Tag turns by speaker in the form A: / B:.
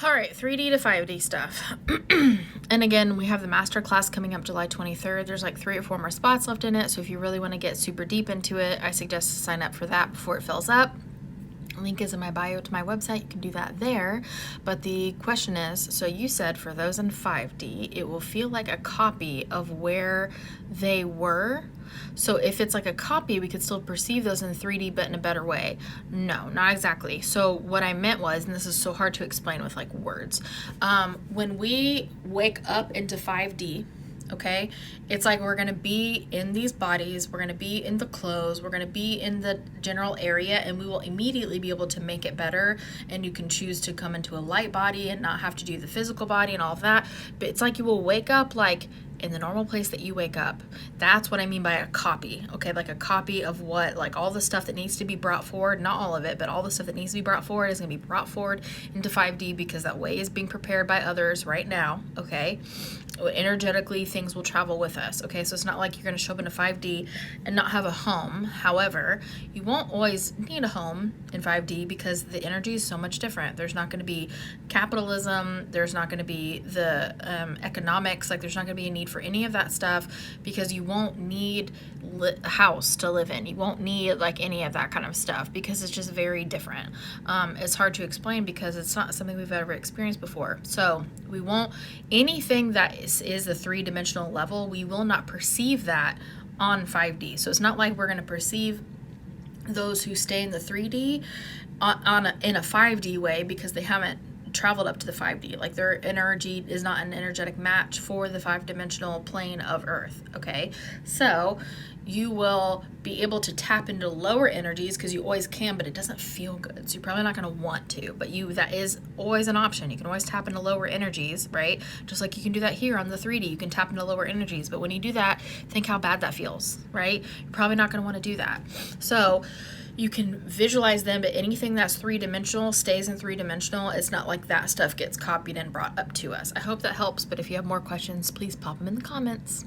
A: All right, 3D to 5D stuff. And again, we have the master class coming up July 23rd. There's like 3 or 4 more spots left in it. So if you really want to get super deep into it, I suggest to sign up for that before it fills up. Link is in my bio to my website. You can do that there. But the question is, so you said for those in 5D, it will feel like a copy of where they were. So if it's like a copy, we could still perceive those in 3D, but in a better way. No, not exactly. So what I meant was, and this is so hard to explain with like words, when we wake up into 5D, okay, it's like we're going to be in these bodies, we're going to be in the clothes, we're going to be in the general area, and we will immediately be able to make it better. And you can choose to come into a light body and not have to do the physical body and all of that. But it's like you will wake up like in the normal place that you wake up. That's what I mean by a copy, okay? Like a copy of what, like all the stuff that needs to be brought forward, not all of it, but all the stuff that needs to be brought forward is going to be brought forward into 5D because that way is being prepared by others right now, okay? Energetically, things will travel with us, okay? So it's not like you're going to show up into 5D and not have a home. However, you won't always need a home in 5D because the energy is so much different. There's not going to be capitalism. There's not going to be the economics. Like there's not going to be a need for any of that stuff because you won't need a house to live in. You won't need like any of that kind of stuff because it's just very different. It's hard to explain because it's not something we've ever experienced before. So we won't, anything that is a 3-dimensional level, we will not perceive that on 5D. So it's not like we're going to perceive those who stay in the 3D in a 5D way because they haven't traveled up to the 5D. Like their energy is not an energetic match for the 5-dimensional plane of Earth, okay? So you will be able to tap into lower energies because you always can, but it doesn't feel good. So you're probably not going to want to, but that is always an option. You can always tap into lower energies, right? Just like you can do that here on the 3D, you can tap into lower energies. But when you do that, think how bad that feels, right? You're probably not going to want to do that. So you can visualize them, but anything that's 3-dimensional stays in 3-dimensional. It's not like that stuff gets copied and brought up to us. I hope that helps, but if you have more questions, please pop them in the comments.